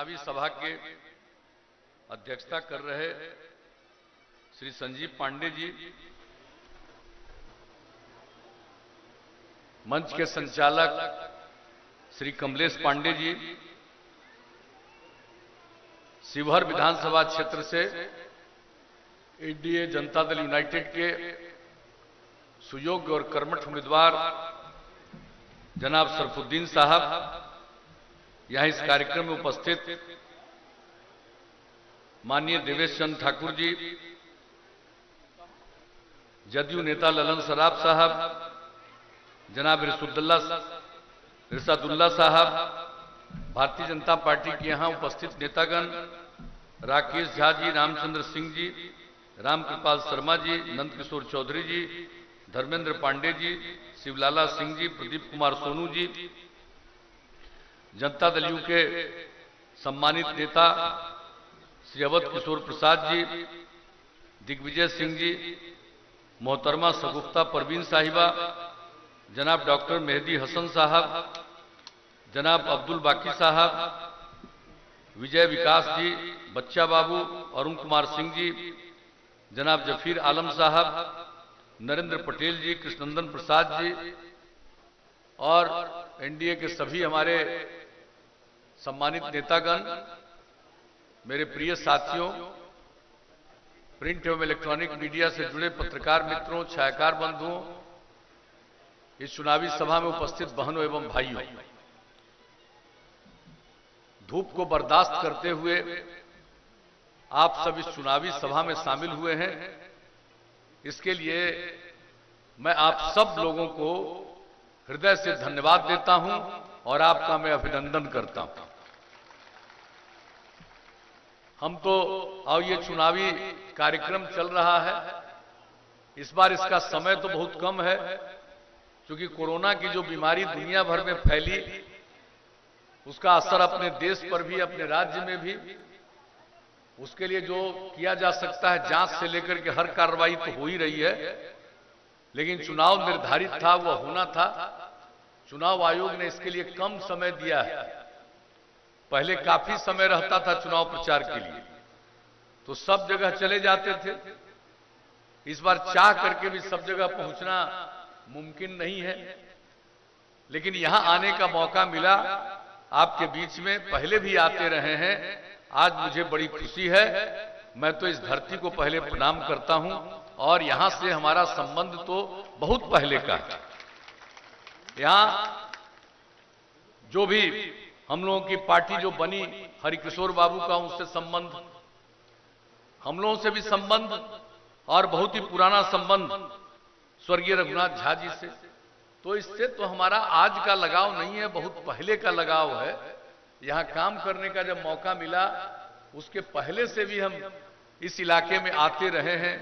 चुनावी सभा के अध्यक्षता कर रहे श्री संजीव पांडे जी, मंच के संचालक श्री कमलेश पांडे जी, शिवहर विधानसभा क्षेत्र से एनडीए जनता दल यूनाइटेड के सुयोग्य और कर्मठ उम्मीदवार जनाब सरफुद्दीन साहब, यहां इस कार्यक्रम में उपस्थित माननीय देवेश चंद्र ठाकुर जी, जदयू नेता ललन सराफ साहब, जनाब रिसादुल्ला साहब, भारतीय जनता पार्टी के यहां उपस्थित नेतागण राकेश झा जी, रामचंद्र सिंह जी, रामकृपाल शर्मा जी, नंदकिशोर चौधरी जी, धर्मेंद्र पांडे जी, शिवलाला सिंह जी, प्रदीप कुमार सोनू जी, जनता दल यू के सम्मानित नेता श्री अवध किशोर प्रसाद जी, दिग्विजय सिंह जी, मोहतरमा सगुफ्ता परवीन साहिबा, जनाब डॉक्टर मेहदी हसन साहब, जनाब अब्दुल बाकी साहब, विजय विकास जी, बच्चा बाबू, अरुण कुमार सिंह जी, जनाब जफीर आलम साहब, नरेंद्र पटेल जी, कृष्णनंदन प्रसाद जी और एनडीए के सभी हमारे सम्मानित नेतागण, मेरे प्रिय साथियों, प्रिंट एवं इलेक्ट्रॉनिक मीडिया से जुड़े पत्रकार मित्रों, छायाकार बंधुओं, इस चुनावी सभा में उपस्थित बहनों एवं भाइयों, धूप को बर्दाश्त करते हुए आप सब इस चुनावी सभा में शामिल हुए हैं। इसके लिए मैं आप सब लोगों को हृदय से धन्यवाद देता हूं और आपका मैं अभिनंदन करता हूं। हम तो अब ये चुनावी कार्यक्रम चल रहा है, इस बार इसका समय तो बहुत कम है, क्योंकि कोरोना की जो बीमारी दुनिया भर में फैली, उसका असर अपने देश पर भी, अपने राज्य में भी, उसके लिए जो किया जा सकता है, जांच से लेकर के हर कार्रवाई तो हो ही रही है, लेकिन चुनाव निर्धारित था, वह होना था। चुनाव आयोग ने इसके लिए कम समय दिया है। पहले काफी समय रहता था चुनाव प्रचार के लिए, तो सब जगह चले जाते थे। इस बार चाह करके भी सब जगह पहुंचना मुमकिन नहीं है, लेकिन यहां आने का मौका मिला, आपके बीच में पहले भी आते रहे हैं। आज मुझे बड़ी खुशी है। मैं तो इस धरती को पहले प्रणाम करता हूं और यहां से हमारा संबंध तो बहुत पहले का है। यहां जो भी हम लोगों की पार्टी जो बनी, हरिकिशोर बाबू का उनसे संबंध, हम लोगों से भी संबंध, और बहुत ही पुराना संबंध स्वर्गीय रघुनाथ झा जी से। तो इससे तो हमारा आज का लगाव नहीं है, बहुत पहले का लगाव है। यहां काम करने का जब मौका मिला, उसके पहले से भी हम इस इलाके में आते रहे हैं,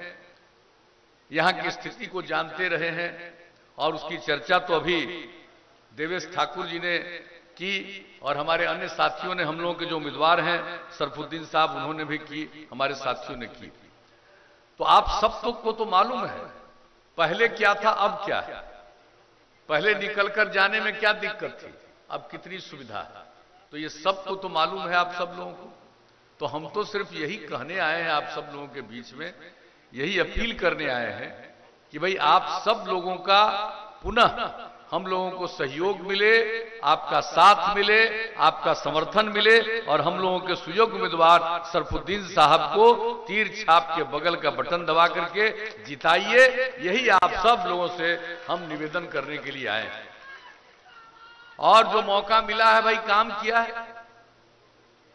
यहां की स्थिति को जानते रहे हैं, और उसकी चर्चा तो अभी देवेश ठाकुर जी ने की और हमारे अन्य साथियों ने, हम लोगों के जो उम्मीदवार हैं सरफुद्दीन साहब, उन्होंने भी की, हमारे साथियों ने की। तो आप सब को तो मालूम है पहले क्या था, अब क्या है। पहले निकलकर जाने में क्या दिक्कत थी, अब कितनी सुविधा है, तो ये सबको तो मालूम है आप सब लोगों को। तो हम तो सिर्फ यही कहने आए हैं आप सब लोगों के बीच में, यही अपील करने आए हैं कि भाई आप सब लोगों का पुनः हम लोगों को सहयोग मिले, आपका साथ मिले, आपका समर्थन मिले, और हम लोगों के सुयोग्य उम्मीदवार सरफुद्दीन साहब को तीर छाप के बगल का बटन दबा करके जिताइए। यही आप सब लोगों से हम निवेदन करने के लिए आए हैं। और जो मौका मिला है भाई, काम किया है,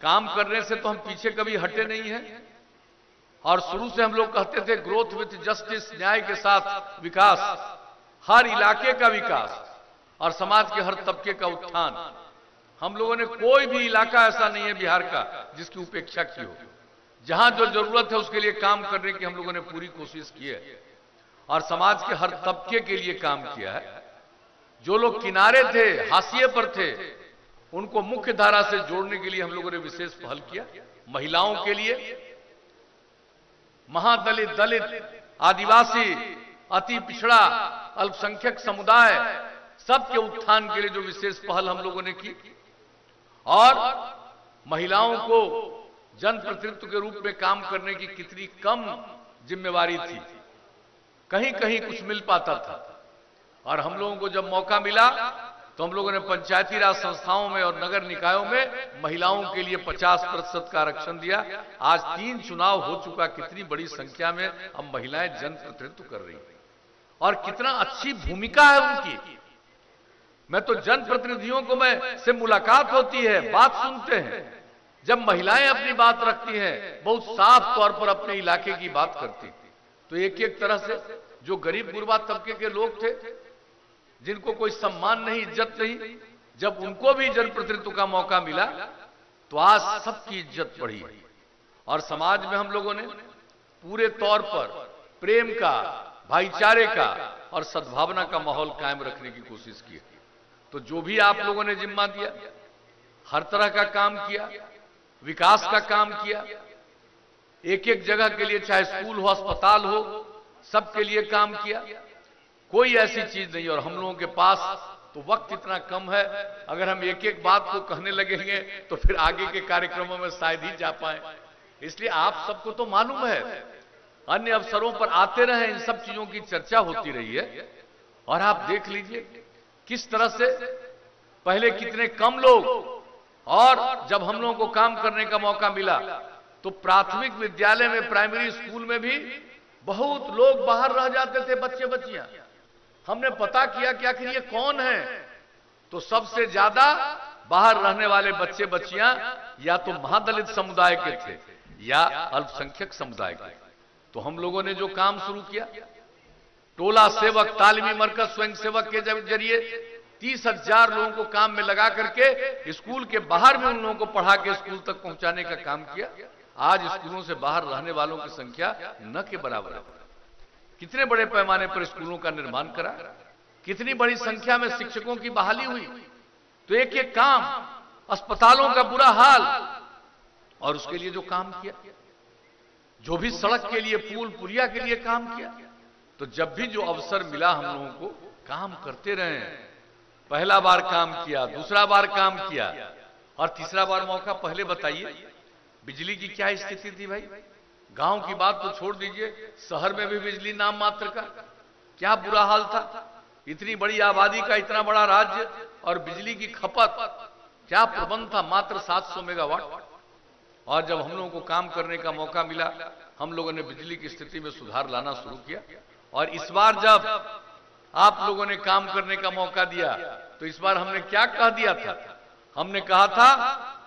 काम करने से तो हम पीछे कभी हटे नहीं हैं। और शुरू से हम लोग कहते थे ग्रोथ विथ जस्टिस, न्याय के साथ विकास, हर इलाके का विकास और समाज के हर तबके का उत्थान। हम लोगों ने कोई भी इलाका ऐसा नहीं है बिहार का जिसकी उपेक्षा की हो। जहां जो जरूरत है उसके लिए काम करने की हम लोगों ने पूरी कोशिश की है, और समाज के हर तबके के लिए काम किया है। जो लोग किनारे थे, हाशिए पर थे, उनको मुख्य धारा से जोड़ने के लिए हम लोगों ने विशेष पहल किया। महिलाओं के लिए, महादलित, दलित, आदिवासी, अति पिछड़ा, अल्पसंख्यक समुदाय, सबके उत्थान के लिए जो विशेष पहल हम लोगों ने की। और महिलाओं को जनप्रतिनिधित्व के रूप में काम करने की कितनी कम जिम्मेवारी थी। कहीं कहीं कुछ मिल पाता था, और हम लोगों को जब मौका मिला तो हम लोगों ने पंचायती राज संस्थाओं में और नगर निकायों में महिलाओं के लिए 50% का आरक्षण दिया। आज 3 चुनाव हो चुका, कितनी बड़ी संख्या में अब महिलाएं जनप्रतिनिधित्व कर रही हैं, और कितना अच्छी भूमिका है उनकी। मैं तो जनप्रतिनिधियों को से मुलाकात होती है, बात सुनते हैं, जब महिलाएं अपनी बात रखती हैं, बहुत साफ तौर पर अपने इलाके की बात करती, तो एक एक तरह से जो गरीब गुरबा तबके के लोग थे, जिनको कोई सम्मान नहीं, इज्जत नहीं, जब उनको भी जनप्रतिनिधित्व का मौका मिला तो आज सबकी इज्जत बढ़ी। और समाज में हम लोगों ने पूरे तौर पर प्रेम का, भाईचारे का और सद्भावना का माहौल कायम रखने की कोशिश की। तो जो भी आप लोगों ने जिम्मा दिया, हर तरह का काम किया, विकास का काम किया, एक एक जगह के लिए, चाहे स्कूल हो, अस्पताल हो, सबके लिए काम किया, कोई ऐसी चीज नहीं। और हम लोगों के पास तो वक्त इतना कम है, अगर हम एक एक बात को कहने लगेंगे तो फिर आगे के कार्यक्रमों में शायद ही जा पाए। इसलिए आप सबको तो मालूम है, अन्य अवसरों पर आते रहे, इन सब चीजों की चर्चा होती रही है। और आप देख लीजिए किस तरह से पहले कितने कम लोग, और जब हम लोगों को काम करने का मौका मिला तो प्राथमिक विद्यालय में, प्राइमरी स्कूल में भी बहुत लोग बाहर रह जाते थे, बच्चे बच्चियां। हमने पता किया कि आखिर ये कौन है, तो सबसे ज्यादा बाहर रहने वाले बच्चे बच्चियां या तो महादलित समुदाय के थे या अल्पसंख्यक समुदाय के। तो हम लोगों ने जो काम शुरू किया, टोला सेवक, तालीमी मरकज, स्वयं सेवक के जरिए 30,000 लोगों को काम में लगा करके स्कूल के बाहर में उन लोगों को पढ़ा के स्कूल तक पहुंचाने का काम किया। आज स्कूलों से बाहर रहने वालों की संख्या न के बराबर है। कितने बड़े पैमाने पर स्कूलों का निर्माण करा, कितनी बड़ी संख्या में शिक्षकों की बहाली हुई। तो एक एक काम, अस्पतालों का बुरा हाल, और उसके लिए जो काम किया, जो भी सड़क के लिए, पुल पुलिया के लिए काम किया, तो जब भी जो अवसर मिला हम लोगों को काम करते रहे। पहला बार काम किया, दूसरा बार काम किया, और तीसरा बार मौका। पहले बताइए बिजली की क्या स्थिति थी भाई? गांव की बात तो छोड़ दीजिए, शहर में भी बिजली नाम मात्र का, क्या बुरा हाल था। इतनी बड़ी आबादी का इतना बड़ा राज्य, और बिजली की खपत क्या प्रबंध था, मात्र 700 मेगावाट। और जब हम लोगों को काम करने का मौका मिला, हम लोगों ने बिजली की स्थिति में सुधार लाना शुरू किया। और इस बार जब आप लोगों ने काम करने का मौका दिया, तो इस बार हमने क्या कह दिया था? हमने कहा था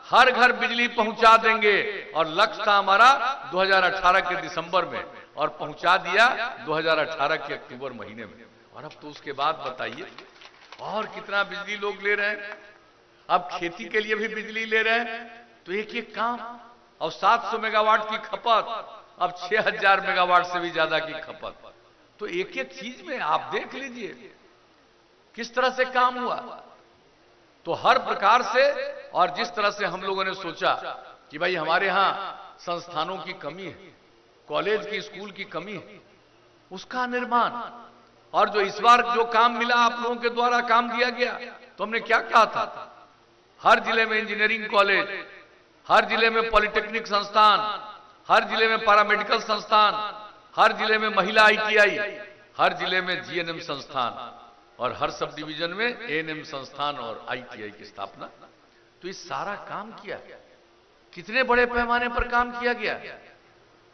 हर घर बिजली पहुंचा देंगे, और लक्ष्य था हमारा 2018 के दिसंबर में, और पहुंचा दिया 2018 के अक्टूबर महीने में। और अब तो उसके बाद बताइए और कितना बिजली लोग ले रहे हैं। अब खेती के लिए भी बिजली ले रहे हैं, तो एक एक काम, और 700 मेगावाट की खपत, अब 6000 मेगावाट से भी ज्यादा की खपत। तो एक एक चीज में आप देख लीजिए किस तरह से काम हुआ। तो हर प्रकार से, और जिस तरह से हम लोगों ने सोचा कि भाई हमारे यहां संस्थानों की कमी है, कॉलेज की, स्कूल की कमी है, उसका निर्माण। और जो इस बार जो काम मिला, आप लोगों के द्वारा काम दिया गया, तो हमने क्या कहा था? हर जिले में इंजीनियरिंग कॉलेज, हर जिले में पॉलिटेक्निक संस्थान, हर जिले में पैरामेडिकल संस्थान, हर जिले में महिला ITI, हर जिले में GNM संस्थान, और हर सब डिवीजन में ANM संस्थान और ITI की स्थापना। तो इस सारा काम किया, कितने बड़े पैमाने पर काम किया गया।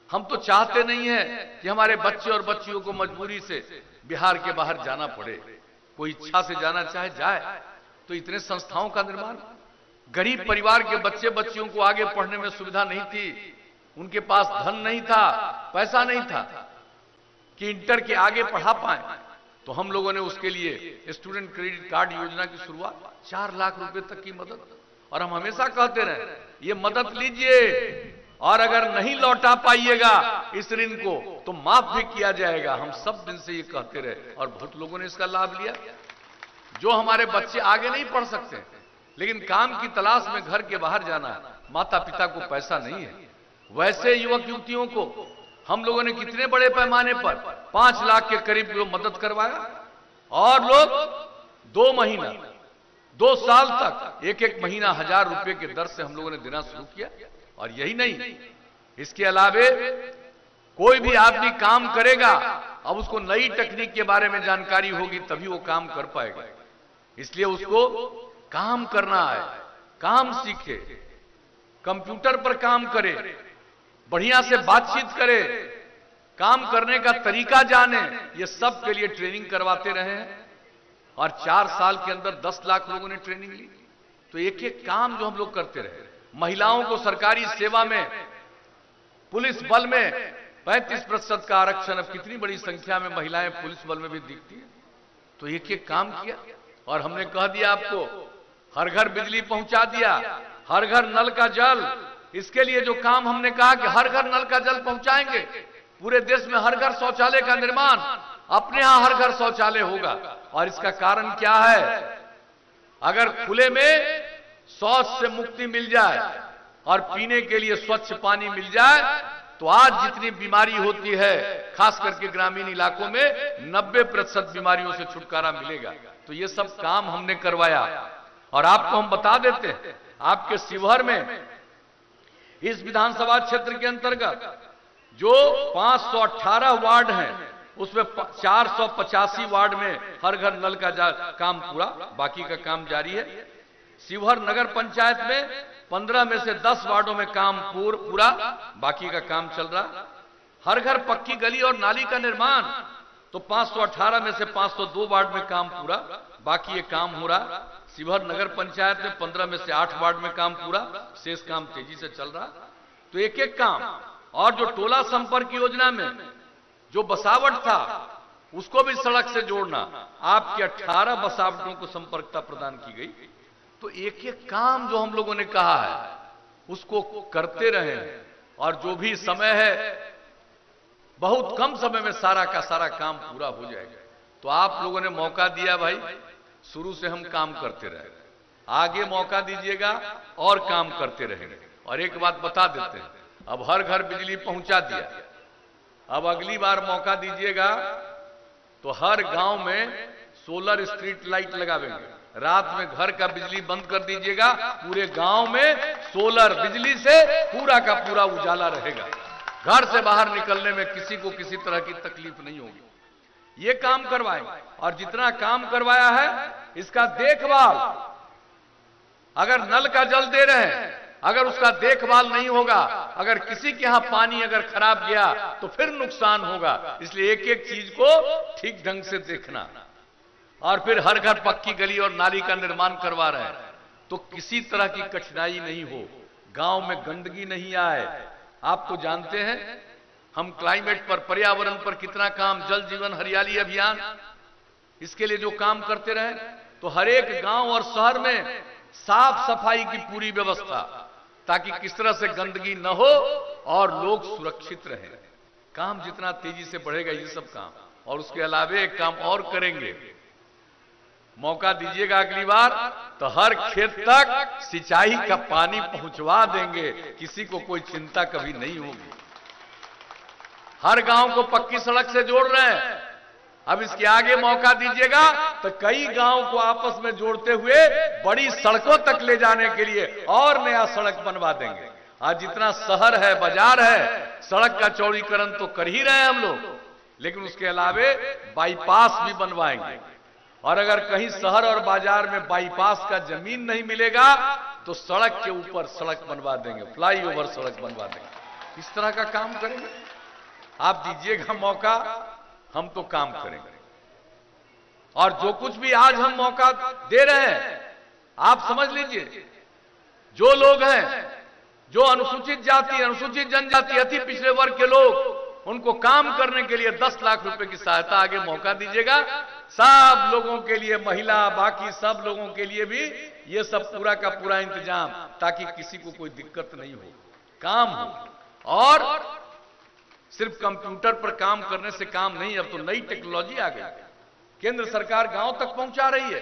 हम तो चाहते नहीं है कि हमारे बच्चे और बच्चियों को मजबूरी से बिहार के बाहर जाना पड़े। कोई इच्छा से जाना चाहे जाए। तो इतने संस्थाओं का निर्माण, गरीब परिवार के बच्चे बच्चियों को आगे पढ़ने में सुविधा नहीं थी, उनके पास धन नहीं था, पैसा नहीं था कि इंटर के आगे पढ़ा पाए। तो हम लोगों ने उसके लिए स्टूडेंट क्रेडिट कार्ड योजना की शुरुआत, 4 लाख रुपए तक की मदद। और हम हमेशा कहते रहे, ये मदद लीजिए, और अगर नहीं लौटा पाइएगा इस ऋण को तो माफ भी किया जाएगा। हम सब दिन से ये कहते रहे, और बहुत लोगों ने इसका लाभ लिया। जो हमारे बच्चे आगे नहीं पढ़ सकते, लेकिन काम की तलाश में घर के बाहर जाना है, माता पिता को पैसा नहीं है, वैसे युवक युवतियों को हम लोगों ने कितने बड़े पैमाने पर 5 लाख के करीब लोग मदद करवाया। और लोग 2 महीना 2 साल तक एक एक महीना 1000 रुपए के दर से हम लोगों ने देना शुरू किया। और यही नहीं, इसके अलावे कोई भी आदमी काम करेगा, अब उसको नई तकनीक के बारे में जानकारी होगी तभी वो काम कर पाएगा। इसलिए उसको काम करना है, काम सीखे, कंप्यूटर पर काम करे, बढ़िया से बातचीत करे, काम करने का तरीका जाने, ये सब के लिए ट्रेनिंग करवाते रहे हैं। और 4 साल के अंदर 10 लाख लोगों ने ट्रेनिंग ली। तो एक एक काम जो हम लोग करते रहे, महिलाओं को सरकारी सेवा में, पुलिस बल में 35% का आरक्षण, अब कितनी बड़ी संख्या में महिलाएं पुलिस बल में भी दिखती है। तो एक एक काम किया। और हमने कह दिया आपको, हर घर बिजली पहुंचा दिया, हर घर नल का जल। इसके लिए जो काम हमने कहा कि हर घर नल का जल पहुंचाएंगे, पूरे देश में हर घर शौचालय का निर्माण, अपने यहां हर घर शौचालय होगा। और इसका कारण क्या है? अगर खुले में शौच से मुक्ति मिल जाए और पीने के लिए स्वच्छ पानी मिल जाए, तो आज जितनी बीमारी होती है, खास करके ग्रामीण इलाकों में 90% बीमारियों से छुटकारा मिलेगा। तो ये सब काम हमने करवाया। और आपको हम बता देते हैं, आपके शिवहर में इस विधानसभा क्षेत्र के अंतर्गत जो 518 वार्ड हैं, उसमें 485 वार्ड में हर घर नल का काम पूरा, बाकी का काम जारी है। शिवहर नगर पंचायत में 15 में से 10 वार्डों में काम पूरा, बाकी का काम चल रहा। हर घर पक्की गली और नाली का निर्माण, तो 518 में से 502 वार्ड में काम पूरा, बाकी ये काम हो रहा। शिवहर नगर पंचायत में 15 में से 8 वार्ड में काम पूरा, शेष काम तेजी से चल रहा। तो एक एक काम। और जो टोला संपर्क योजना में जो बसावट था, उसको भी सड़क से जोड़ना, आपके 18 बसावटों को संपर्कता प्रदान की गई। तो एक एक काम जो हम लोगों ने कहा है, उसको करते रहे। और जो भी समय है, बहुत कम समय में सारा का सारा काम पूरा हो जाएगा। तो आप लोगों ने मौका दिया भाई, शुरू से हम काम करते रहे, आगे मौका दीजिएगा और काम करते रहेंगे। और एक बात बता देते हैं, अब हर घर बिजली पहुंचा दिया, अब अगली बार मौका दीजिएगा तो हर गांव में सोलर स्ट्रीट लाइट लगावेंगे। रात में घर का बिजली बंद कर दीजिएगा, पूरे गांव में सोलर बिजली से पूरा का पूरा उजाला रहेगा। घर से बाहर निकलने में किसी को किसी तरह की तकलीफ नहीं होगी। ये काम करवाएंगे। और जितना काम करवाया है, इसका देखभाल, अगर नल का जल दे रहे हैं, अगर उसका देखभाल नहीं होगा, अगर किसी के यहां पानी अगर खराब गया तो फिर नुकसान होगा। इसलिए एक एक चीज को ठीक ढंग से देखना। और फिर हर घर पक्की गली और नाली का निर्माण करवा रहे हैं, तो किसी तरह की कठिनाई नहीं हो, गांव में गंदगी नहीं आए। आप तो जानते हैं हम क्लाइमेट पर, पर्यावरण पर कितना काम, जल जीवन हरियाली अभियान, इसके लिए जो काम करते रहे। तो हर एक गांव और शहर में साफ सफाई की पूरी व्यवस्था, ताकि किस तरह से गंदगी न हो और लोग सुरक्षित रहें। काम जितना तेजी से बढ़ेगा ये सब काम। और उसके अलावा एक काम और करेंगे, मौका दीजिएगा अगली बार तो हर खेत तक सिंचाई का पानी पहुंचवा देंगे, किसी को कोई चिंता कभी नहीं होगी। हर गांव को पक्की सड़क से जोड़ रहे हैं। अब इसके आगे मौका दीजिएगा तो कई गांव को आपस में जोड़ते हुए बड़ी सड़कों तक ले जाने के लिए और नया सड़क बनवा देंगे। आज जितना शहर है, बाजार है, सड़क का चौड़ीकरण तो कर ही रहे हैं हम लोग, लेकिन उसके अलावे बाईपास भी बनवाएंगे। और अगर कहीं शहर और बाजार में बाईपास का जमीन नहीं मिलेगा तो सड़क के ऊपर सड़क बनवा देंगे, फ्लाईओवर सड़क बनवा देंगे। इस तरह का काम करेंगे। आप दीजिएगा मौका, हम तो काम करेंगे। और जो कुछ भी आज हम मौका दे रहे हैं, आप समझ लीजिए, जो लोग हैं, जो अनुसूचित जाति, अनुसूचित जनजाति, अति पिछड़े वर्ग के लोग, उनको काम करने के लिए 10 लाख रुपए की सहायता आगे मौका दीजिएगा। सब लोगों के लिए, महिला, बाकी सब लोगों के लिए भी ये सब पूरा का पूरा इंतजाम, ताकि किसी को कोई दिक्कत नहीं हो, काम हो। और सिर्फ कंप्यूटर पर काम करने से काम नहीं, अब तो नई टेक्नोलॉजी आ गई, केंद्र सरकार गांव तक पहुंचा रही है।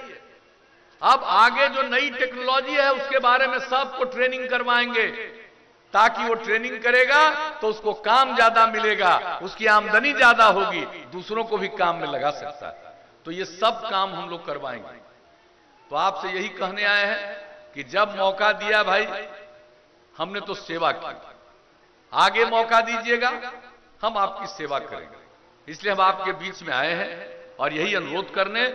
अब आगे जो नई टेक्नोलॉजी है उसके बारे में सबको ट्रेनिंग करवाएंगे, ताकि वो ट्रेनिंग करेगा तो उसको काम ज्यादा मिलेगा, उसकी आमदनी ज्यादा होगी, दूसरों को भी काम में लगा सकता है। तो ये सब काम हम लोग करवाएंगे। तो आपसे यही कहने आए हैं कि जब मौका दिया भाई, हमने तो सेवा की, आगे मौका दीजिएगा, हम आपकी सेवा करेंगे। इसलिए हम आपके बीच में आए हैं और यही अनुरोध करने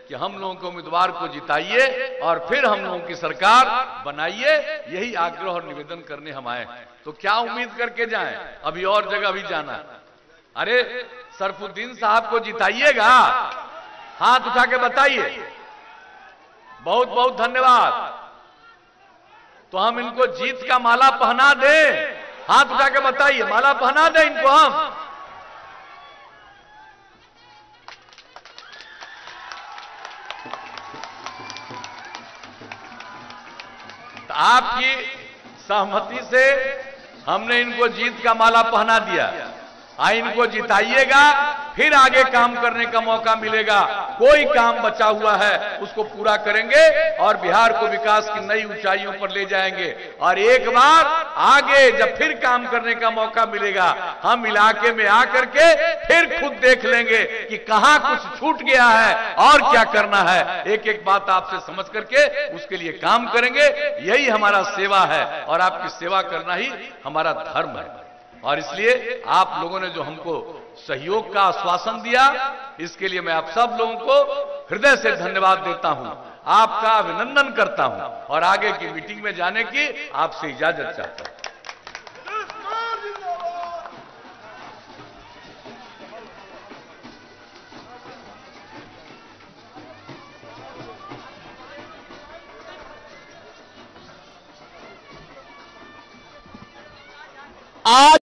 कि हम लोगों के उम्मीदवार को जिताइए और फिर हम लोगों की सरकार बनाइए। यही आग्रह और निवेदन करने हम आए। तो क्या उम्मीद करके जाएं? अभी और जगह भी जाना है। अरे सरफुद्दीन साहब को जिताइएगा, हाथ उठा के बताइए। बहुत बहुत धन्यवाद। तो हम इनको जीत का माला पहना दें, हाथ उठा के बताइए, माला पहना दें इनको हम। तो आपकी सहमति से हमने इनको जीत का माला पहना दिया। इनको जिताइएगा, फिर आगे काम करने का मौका मिलेगा। कोई काम बचा हुआ है उसको पूरा करेंगे और बिहार को विकास की नई ऊंचाइयों पर ले जाएंगे। और एक बार आगे जब फिर काम करने का मौका मिलेगा, हम इलाके में आकर के फिर खुद देख लेंगे कि कहां कुछ छूट गया है और क्या करना है। एक एक बात आपसे समझ करके उसके लिए काम करेंगे। यही हमारा सेवा है और आपकी सेवा करना ही हमारा धर्म है। और इसलिए आप लोगों ने जो हमको सहयोग का आश्वासन दिया, इसके लिए मैं आप सब लोगों को हृदय से धन्यवाद देता हूं, आपका अभिनंदन करता हूं और आगे की मीटिंग में जाने की आपसे इजाजत चाहता हूं। आज